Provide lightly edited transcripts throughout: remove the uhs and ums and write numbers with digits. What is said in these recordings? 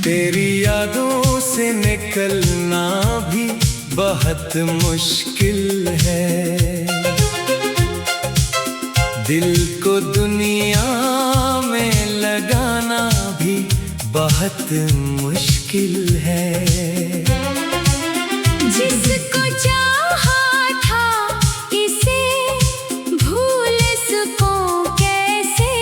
तेरी यादों से निकलना भी बहुत मुश्किल है। दिल को दुनिया में लगाना भी बहुत मुश्किल है। जिसको चाहा था इसे भूल सकूं कैसे,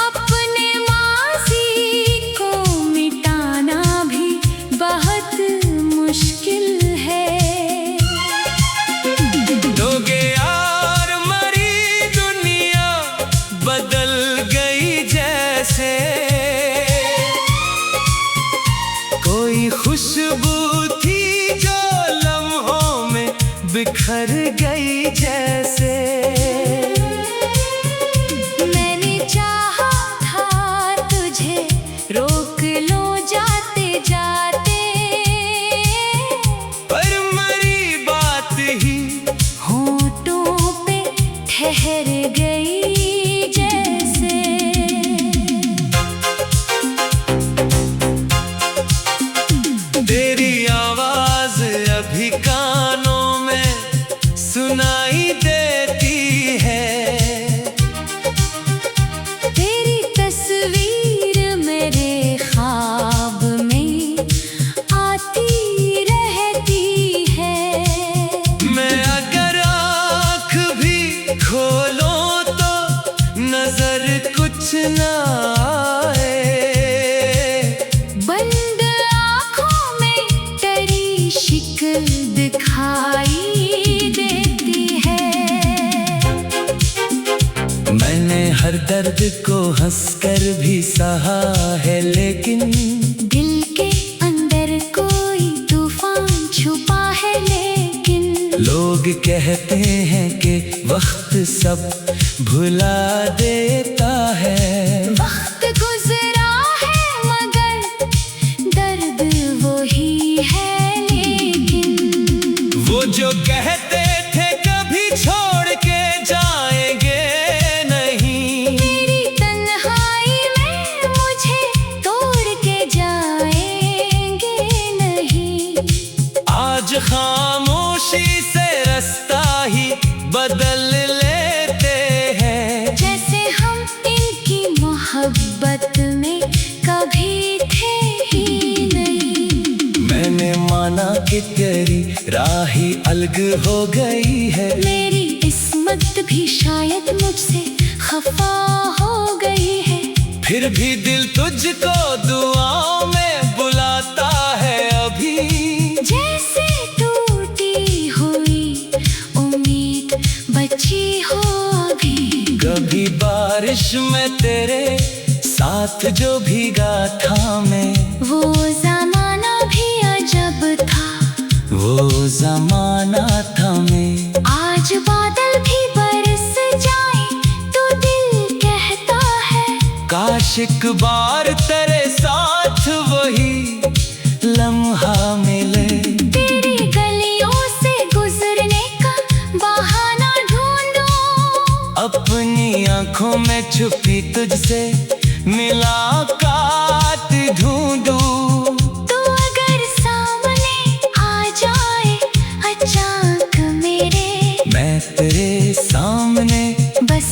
अपने माज़ी को मिटाना भी बहुत मुश्किल है। दोगे यार मरी दुनिया बदल गई जैसे, कोई खुशबू थी जो लम्हों में बिखर गई जैसे। मैंने चाहा था तुझे रोक लो जाते जाते, पर मरी बात ही होठों पे ठहर गई जैसे। तेरी आवाज अभी कानों में सुनाई देती है। तेरी तस्वीर मेरे ख्वाब में आती रहती है। मैं अगर आँख भी खोलूं तो नजर कुछ ना आए। बंद आँखों में तेरी शिक्ल दिखाई देती है। मैंने हर दर्द को हंसकर भी सहा है, लेकिन दिल के अंदर कोई तूफान छुपा है। लेकिन लोग कहते हैं कि वक्त सब भुला देता है। वक्त गुजरा है मगर दर्द वही है। लेकिन वो जो कहते थे कभी छोड़ के जाएंगे नहीं, तेरी तन्हाई में मुझे तोड़ के जाएंगे नहीं। आज खामोशी से रास्ता ही बदल लेते हैं। जैसे हम इनकी मोहब्बत में कभी थे ही नहीं। मैंने माना कि तेरी राही अलग हो गई है। मेरी किस्मत भी शायद मुझसे खफा हो गई है। फिर भी दिल तुझको दुआओं में बुलाता है अभी। जैसे टूटी हुई उम्मीद बची हो अभी। कभी बारिश में तेरे साथ जो भीगा था मैं, वो ज़माना भी अजब था। वो जमाना था मैं। आज बादल भी बरस जाए तो दिल कहता है, काश एक बार तेरे साथ वही लम्हा मिले। तेरी गलियों से गुजरने का बहाना ढूंढूं, अपनी आंखों में छुपी तुझसे मुलाकात ढूंढूं। तू अगर सामने आ जाए अचानक मेरे, मैं तेरे सामने बस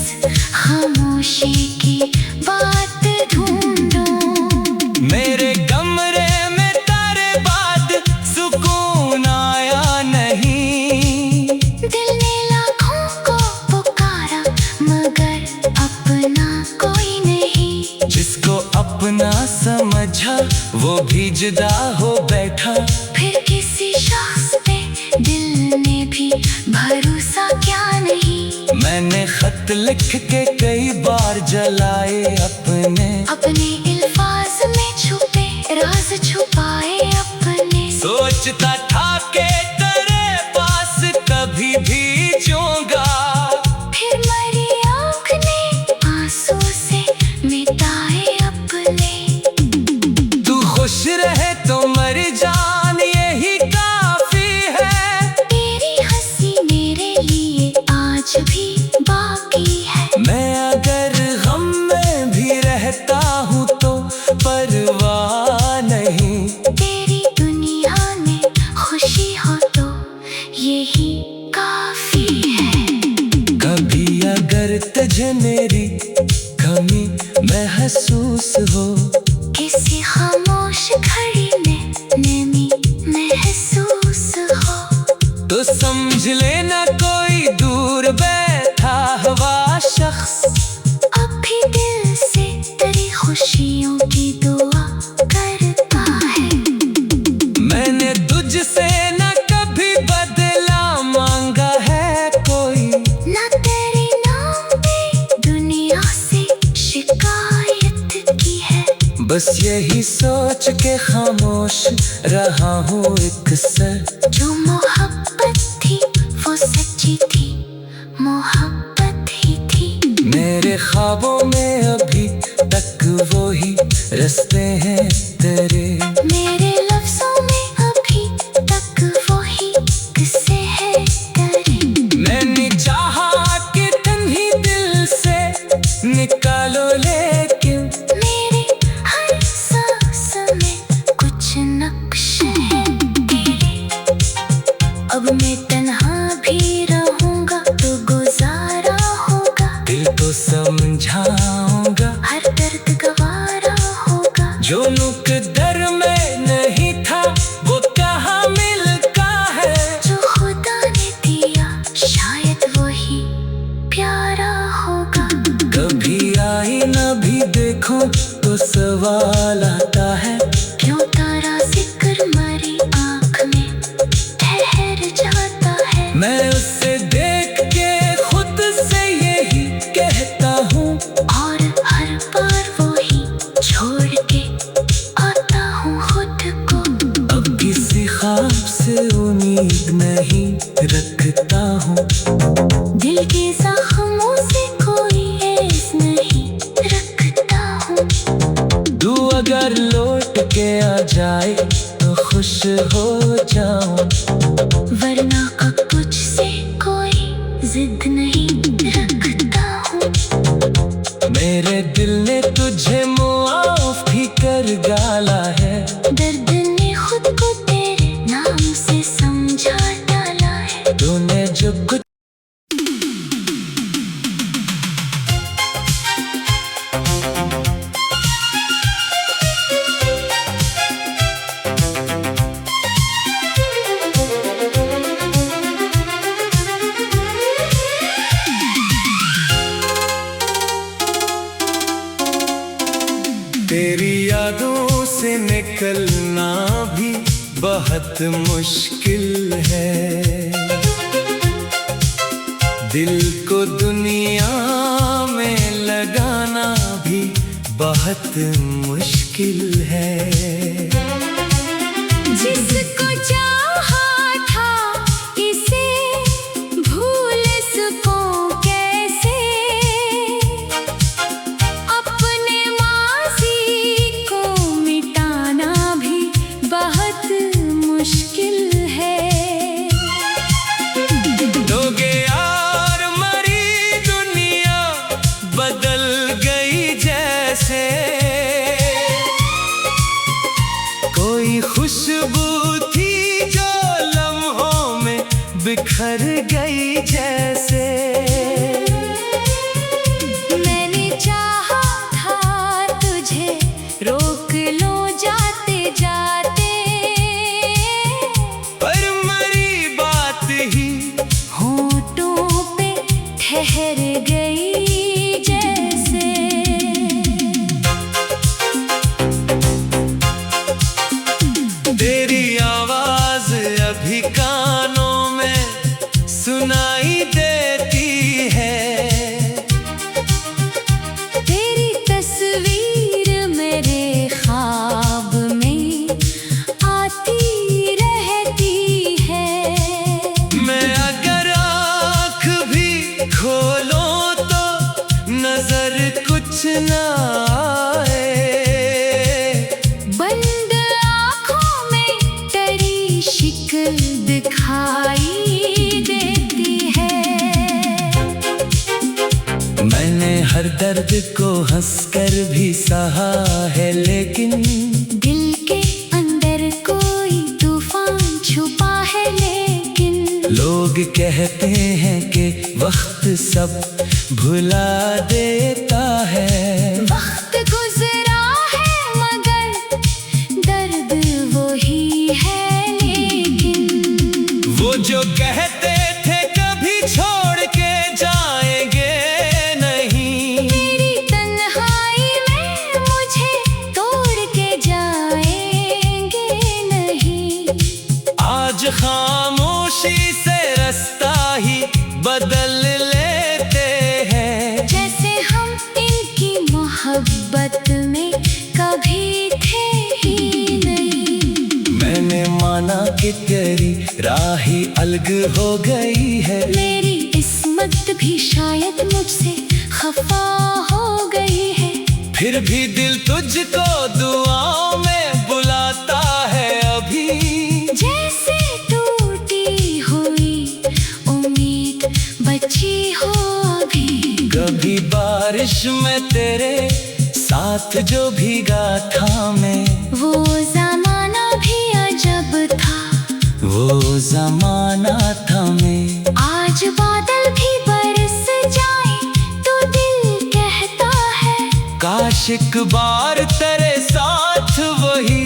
खामोशी की बात ढूंढूं। मेरे कमरे में तेरे बाद सुकून आया नहीं। दिल ने लाखों को पुकारा मगर अपना कोई नहीं। जिसको अपना समझा वो भी जुदा हो बैठा। फिर किसी शख्स पे दिल ने भी भरोसा क्या नहीं। मैंने खत लिख के कई बार जलाए अपने अल्फाज में छुपे राज छुपाए अपने। सोचता था कि तेरे पास कभी भी जाऊंगा। फिर मरी आँख ने आंसू से मिटाए अपने। तू खुश रहे तो मर जान यही काफी है। तेरी हंसी मेरे लिए आज भी बाकी है। मैं अगर गम में भी रहता हूँ तो अगर तुझे मेरी कमी महसूस हो, किसी खामोश घड़ी में नमी महसूस हो, तो समझ लेना कोई दूर बैठा हुआ शख्स अब भी दिल से तेरी खुशियों की दुआ करता है। मैंने तुझसे न कभी बदला मांगा है कोई, ना तेरे नाम पे दुनिया से शिकायत की है। बस यही सोच के खामोश रहा हूँ एक सर। जो मोहब्बत थी वो सच्ची थी, मोहब्बत ही थी। मेरे ख्वाबों में अभी तक वो ही रास्ते हैं तेरे, मेरे लफ्जों में अभी तक वो ही किस्से हैं तेरे। मैंने चाहा कि तुम्ही दिल से निकालो, लेकिन मेरे हर सांस में कुछ नक्शे हैं तेरे। अब मैं तन्हा भी रहूंगा तो गुजारा होगा, दिल को समझाऊंगा हर दर्द गवारा होगा। जो मुकद्दर में नहीं था वो कहाँ मिलता है, जो खुदा ने दिया शायद वही प्यारा होगा। कभी आईना भी देखो तो सवाल आता है, क्यों तारा जिक्र मरी आँख में ठहर जाता है। मैं उससे देख के खुद से यही कहता हूँ, और हर बार वही छोड़ के आता हूँ खुद को। अब किसी ख्वाब से उम्मीद नहीं रखता हूँ, दिल के जख्मों से कोई ऐस नहीं रखता हूँ। तू अगर लौट के आ जाए तो खुश हो जाऊं, वरना अब तुझसे कोई जिद नहीं रखता हूँ। मेरे दिल ने तुझे मुआफ भी कर डाला है, दर्द ने खुद को तेरे नाम से समझा डाला है। तूने जो कुछ तेरी यादों से निकलना भी बहुत मुश्किल है, दिल को दुनिया में लगाना भी बहुत मुश्किल है। जिसको चाहा था इसे भूल सकूं कैसे, अपने माज़ी को मिटाना भी बहुत मुश्किल है। दोगे यार मरी दुनिया बदल गई जैसे, कोई खुशबू थी जो लम्हों में बिखर गई जैसे। मैंने चाहा था तुझे रोक लो जाते जाते, पर मरी बात ही होठों पे ठहर गई जैसे। तेरी आवाज अभी कानों में सुनाई देती है, तेरी तस्वीर मेरे ख्वाब में आती रहती है। मैं अगर आँख भी खोलूं तो नजर कुछ ना आए, बंद आँखों में तेरी शिकल दिखाई देती है। मैंने हर दर्द को हंसकर भी सहा है, लेकिन दिल के अंदर कोई तूफान छुपा है। लेकिन लोग कहते हैं कि वक्त सब भुला देता है। वक्त गुजरा है मगर दर्द वही है, लेकिन वो जो कहते थे कभी छोड़ के जाएंगे नहीं, मेरी तन्हाई में मुझे तोड़ के जाएंगे नहीं। आज खामोशी से रास्ता ही बदल लेते हैं। जैसे हम इनकी मोहब्बत में कभी थे ही नहीं। मैंने माना कि तेरी राही अलग हो गई है, मेरी किस्मत भी शायद मुझसे खफा हो गई है। फिर भी दिल तुझको दुआओं में बुलाता है अभी। जैसे टूटी हुई उम्मीद बची हो अभी। कभी बारिश में तेरे साथ जो भीगा था मैं, वो जमाना भी अजब था, वो जमाना था मैं। आज बादल भी बरस जाए तो दिल कहता है, काश एक बार तेरे साथ वही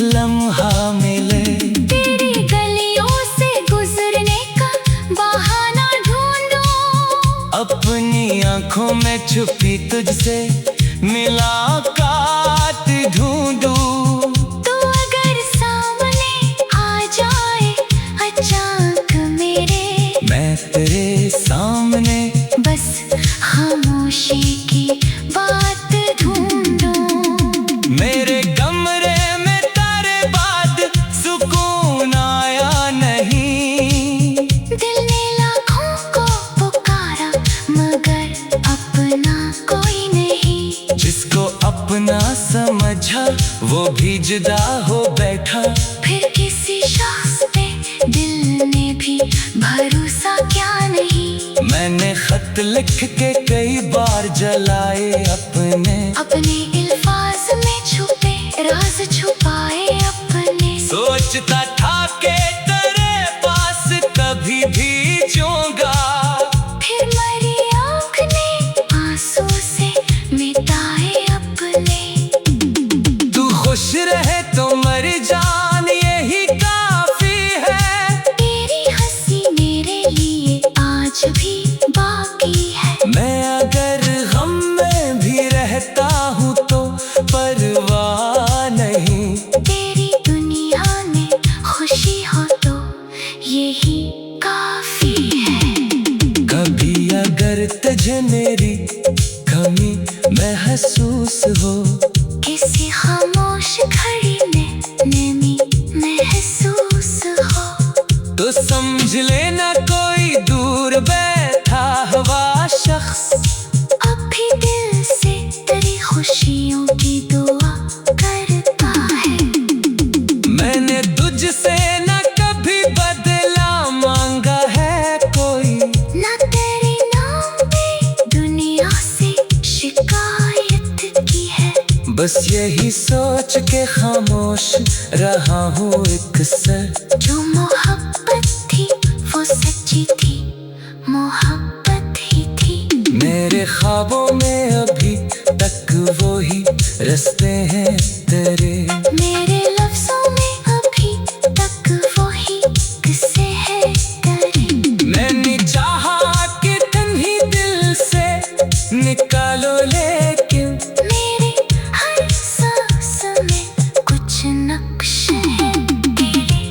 लम्हा मिले। तेरी गलियों से गुजरने का बहाना ढूंढूं, अपनी आंखों में छुपी तुझसे मुलाकात ढूंढूं। तो अगर सामने आ जाए अचानक मेरे, मैं तेरे सामने बस खामोशी की बात ढूंढूं। मेरे कमरे में तेरे बाद सुकून आया नहीं। दिल ने लाखों को पुकारा मगर अपना कोई नहीं। जिसको अपना समझा वो भी जुदा हो बैठा। फिर किसी शख्स पे दिल ने भी भरोसा क्या नहीं। मैंने खत लिख के कई बार जलाए अपने अल्फाज में छुपे राज छुपाए अपने। सोचता था कि तेरे पास कभी भी जाऊंगा। फिर मरी आँख ने आंसू से मिटाए अपने। तू खुश रहे तो मेरी जान यही काफी है। तेरी हंसी मेरे लिए आज भी बाकी है। मैं अगर गम में भी रहता हूँ तो परवाह नहीं। तेरी दुनिया में खुशी हो तो यही काफी है। कभी अगर तुझे मेरी कमी महसूस हो, किसी खामोश घड़ी में नमी महसूस हो, तो समझ लेना कोई दूर बैठा हुआ शख्स अब भी दिल से तेरी खुशियों की दुआ करता है। मैंने तुझसे न कभी बदला मांगा है कोई, ना तेरे नाम पे दुनिया से शिकायत की है। बस यही सोच के खामोश रहा हूँ एक सर। जो मोहब्बत थी वो सच्ची थी, मोहब्बत ही थी। मेरे ख्वाबों में अभी तक वही रास्ते हैं तेरे। मेरे लफ्जों में अभी तक वही किस्से हैं तेरे। मैंने चाहा कि तुम्ही दिल से निकालो, लेकिन मेरे हर सांस में कुछ नक्श है तेरे।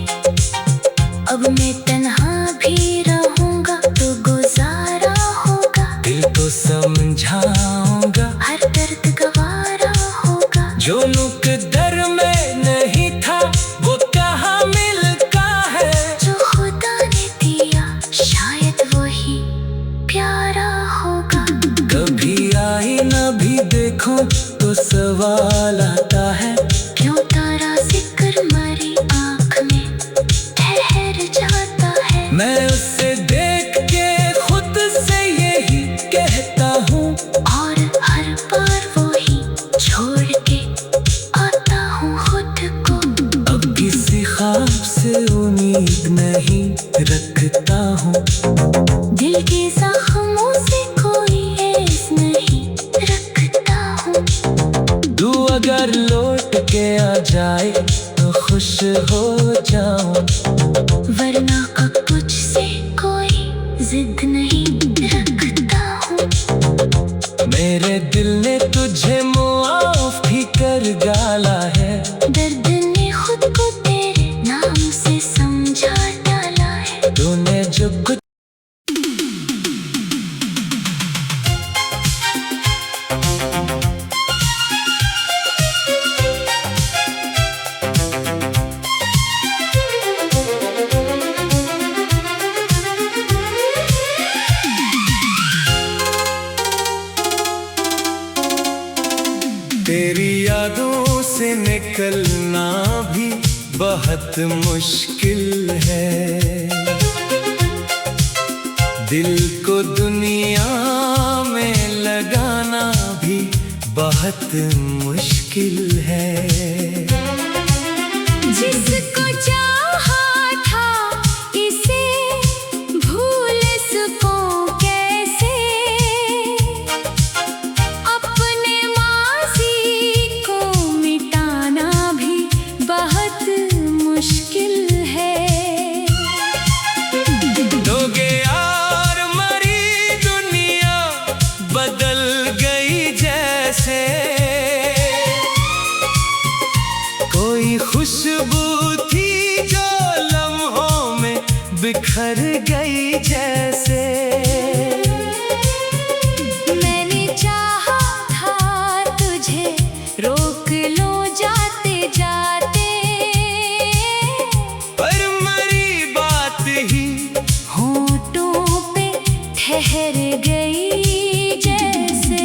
अब मैं तन्हा भी रहूंगा तो गुजारा होगा। दिल को समझाऊंगा हर दर्द गवारा होगा। जो मुकद्दर में नहीं था वो कहाँ मिलता है। जो खुदा ने दिया शायद वही प्यारा होगा। कभी आईना भी देखो तो सवाल आता है, क्यों तारा जिक्र मरी आँख में ठहर जाता है। मैं उससे देख के खुद से यही कहता हूँ, और हर बार वही छोड़ के आता हूँ खुद को। अब किसी ख्वाब से उम्मीद नहीं रखता हूँ। दिल के जख्मों से कोई के आ जाए तो खुश हो जाऊं, वरना अब तुझसे कोई जिद नहीं रखता हूँ। मेरे दिल ने तुझे मुआफ भी कर डाला है, दर्द ने खुद को तेरे नाम से समझा डाला है। तूने जो कुछ तेरी यादों से निकलना भी बहुत मुश्किल है, दिल को दुनिया में लगाना भी बहुत मुश्किल है। जिसको चाहा था इसे भूल सकूं कैसे, अपने माज़ी को मिटाना भी बहुत मुश्किल है। दोगे यार मरी दुनिया बदल गई जैसे, कोई खुशबू थी जो लम्हों में बिखर गई जैसे। मैंने चाहा था तुझे रोक लो जाते जाते, पर मरी बात ही होठों पे ठहर गई जैसे।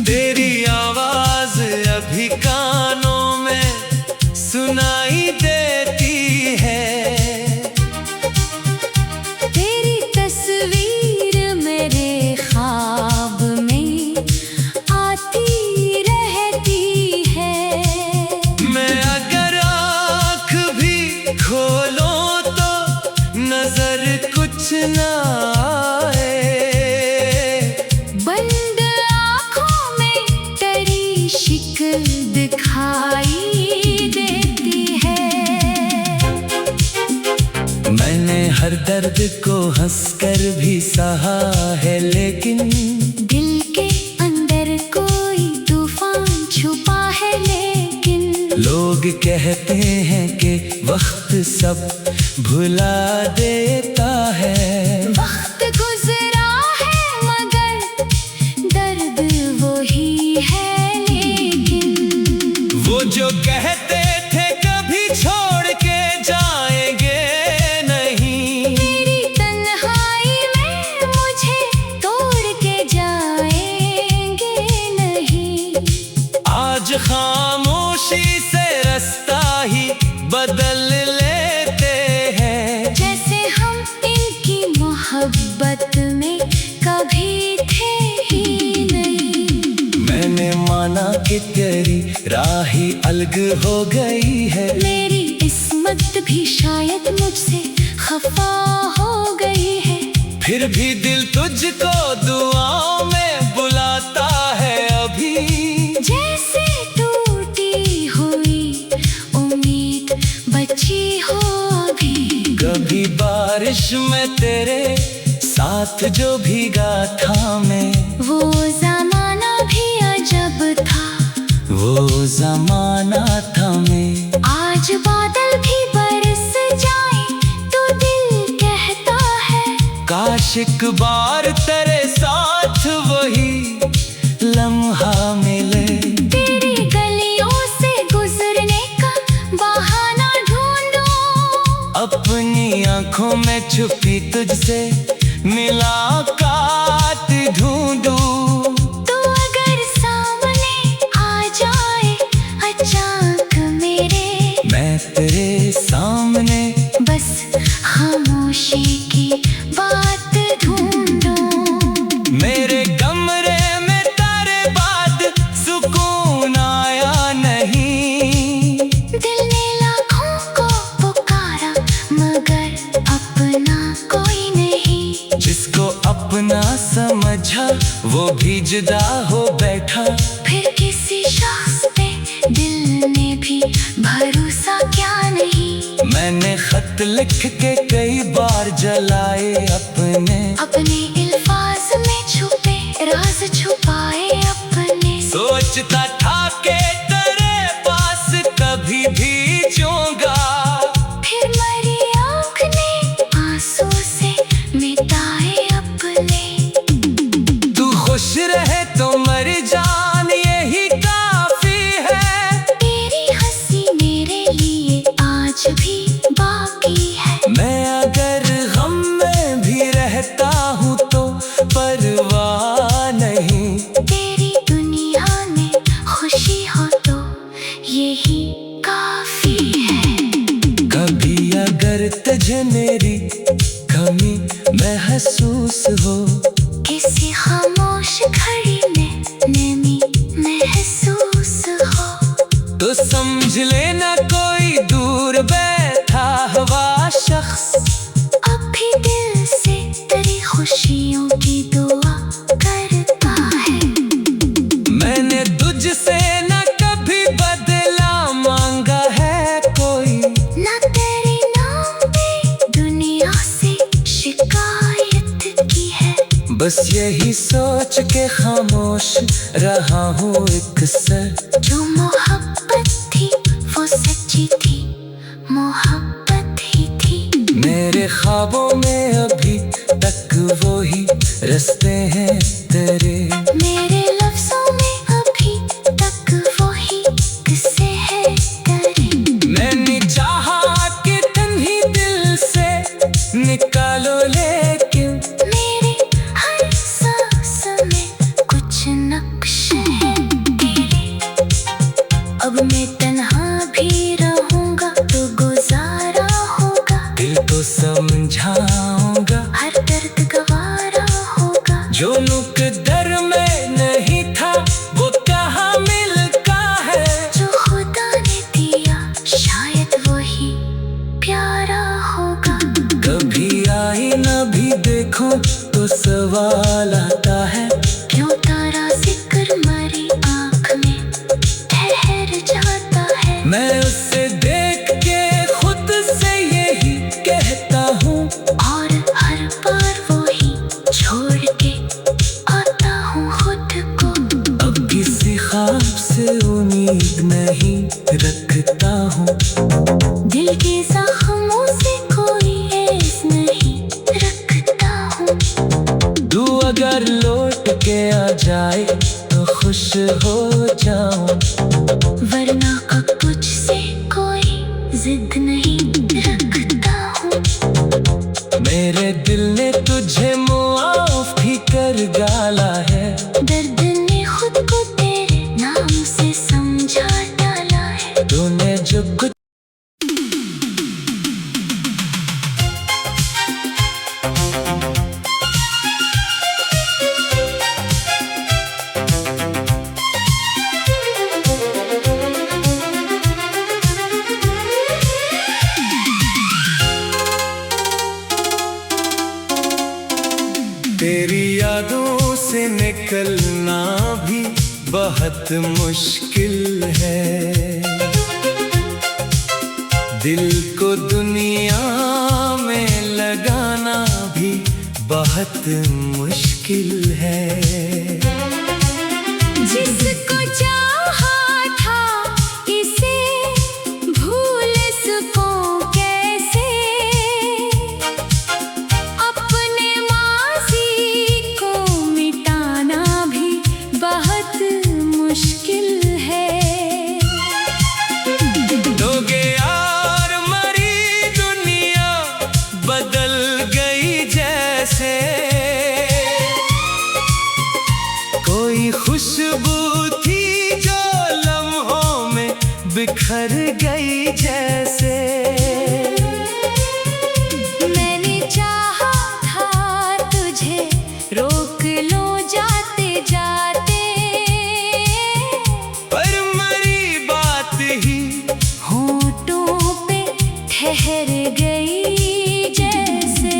तेरी आवाज अभी कानों में सुनाई देती है, तेरी तस्वीर मेरे ख्वाब में आती रहती है। मैं अगर आँख भी खोलूं तो नजर कुछ ना आए, बंद आँखों में तेरी शिक्ल दिखाई देती है। मैंने हर दर्द को हंसकर भी सहा है, लेकिन दिल के अंदर कोई तूफान छुपा है। लेकिन लोग कहते हैं कि वक्त सब भुला देता है, वक्त गुजरा है मगर दर्द वही है। लेकिन वो जो कहते थे कभी छोड़ के जाएंगे नहीं, मेरी तन्हाई में मुझे तोड़ के जाएंगे नहीं। आज खामोशी से रास्ता ही बदल लेते हैं, जैसे हम इनकी मोहब्बत में कभी थे ही नहीं। मैंने माना कि तेरी राह ही अलग हो गई है, मेरी किस्मत भी शायद मुझसे खफा हो गई है। फिर भी दिल तुझको दुआओं में बुलाता है अभी, जैसे टूटी हुई उम्मीद बची हो अभी। कभी बारिश में तेरे साथ जो भीगा था मैं, वो ज़माना भी अजब था, वो जमाना था मैं। आज बादल भी बरस जाए तो दिल कहता है, काश एक बार तेरे साथ वही लम्हा मिले, तेरी गलियों से गुजरने का बहाना ढूंढूं, अपनी आंखों में छुपी तुझसे मुलाकात ढूंढूं। तो अगर सामने आ जाए अचानक मेरे, मैं तेरे सामने बस खामोशी की बात ढूंढूं। मेरे कमरे में तेरे बाद सुकून आया नहीं, दिल ने लाखों को पुकारा मगर अपना कोई नहीं। जिसको अपना समझा वो भी जुदा हो बैठा। फिर किसी शख्स पे दिल ने भी भरोसा क्या नहीं। मैंने खत लिख के कई बार जलाए अपने अल्फाज में छुपे राज छुपाए अपने। सोचता था कि तेरे पास कभी भी जाऊंगा। फिर मरी आँख ने आंसू से मिटाए अपने। तू खुश रहे तो मर जान यही काफी है। तेरी हंसी मेरे लिए आज भी बाकी है। मैं अगर गम में भी रहता हूँ तो परवाह नहीं। तेरी दुनिया में खुशी हो तो यही काफी है। कभी अगर तुझे मेरी कमी महसूस हो, किसी खामोश घड़ी में नमी महसूस हो, तो समझ लेना कोई दूर बैठा हुआ शख्स अब भी दिल से तेरी खुशियों की दुआ करता है। मैंने तुझसे न कभी बदला मांगा है कोई। ना तेरे नाम पे दुनिया से शिकायत की है। बस यही सोच के खामोश रहा हूँ एक सर। जो मोहब्बत थी वो सच्ची थी, मोहब्बत ही थी। मेरे ख्वाबों में अभी तक वो ही रास्ते हैं तेरे। मेरे लफ्जों में अभी तक वही किस्से हैं तेरे। मैंने चाहा कि तुम ही दिल से निकालो, लेकिन मेरे हर सांस में कुछ नक्श है तेरे। अब मैं तन्हा भी रहूंगा तो गुजारा होगा। दिल तो समझाऊंगा, हर दर्द गवारा होगा। जो मुकद्दर में नहीं था वो कहाँ मिलता है। जो खुदा ने दिया शायद वही प्यारा होगा। कभी आईना भी देखूं तो सवाल आता है, क्यों तारा जिक्र मरी आँख में ठहर जाता है। मैं उससे देख के खुद से यही कहता हूँ, और हर बार वही छोड़ के आता हूँ खुद को। अब किसी ख्वाब से उम्मीद नहीं रखता हूँ। दिल के जख्मों से कोई ऐस नहीं रखता हूँ। तू अगर लौट के आ जाए तो खुश हो जाऊं। वरना अब तुझसे कोई जिद नहीं रखता हूँ। मेरे दिल ने तुझे मुआफ भी कर डाला है। दर्द ने खुद को तेरे नाम से समझा डाला है। तूने जो कुछ तेरी यादों से निकलना भी बहुत मुश्किल है। दिल को दुनिया में लगाना भी बहुत मुश्किल है। जिसको चाहा था इसे भूल सकूं कैसे। अपने माज़ी को मिटाना भी बहुत मुश्किल है। दोगे यार मरी दुनिया बदल गई जैसे। कोई खुशबू थी जो लम्हों में बिखर गई जैसे। मैंने चाहा था तुझे रोक लो जाते जाते, पर मरी बात ही होठों पे ठहर गई जैसे।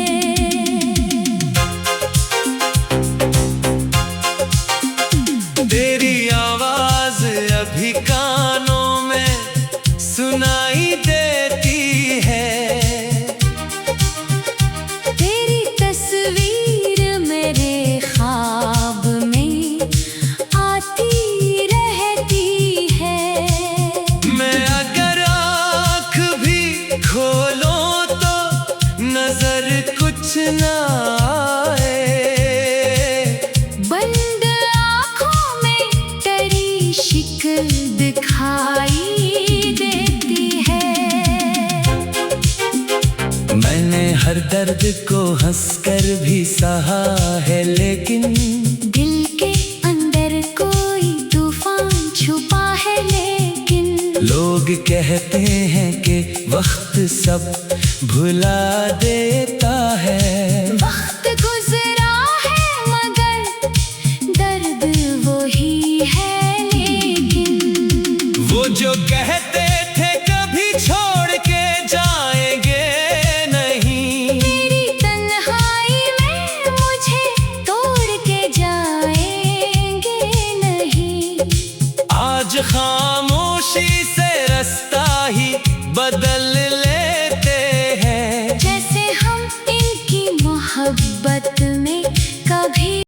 हर दर्द को हंसकर भी सहा है, लेकिन दिल के अंदर कोई तूफान छुपा है, लेकिन लोग कहते हैं कि वक्त सब भुला देता है। वक्त गुजरा है मगर दर्द वही है, लेकिन वो जो कहते थे कभी छोड़ के जाएंगे नहीं, मेरी तन्हाई में मुझे तोड़ के जाएंगे नहीं। आज खामोशी से रास्ता ही बदल लेते हैं। जैसे हम इनकी मोहब्बत में कभी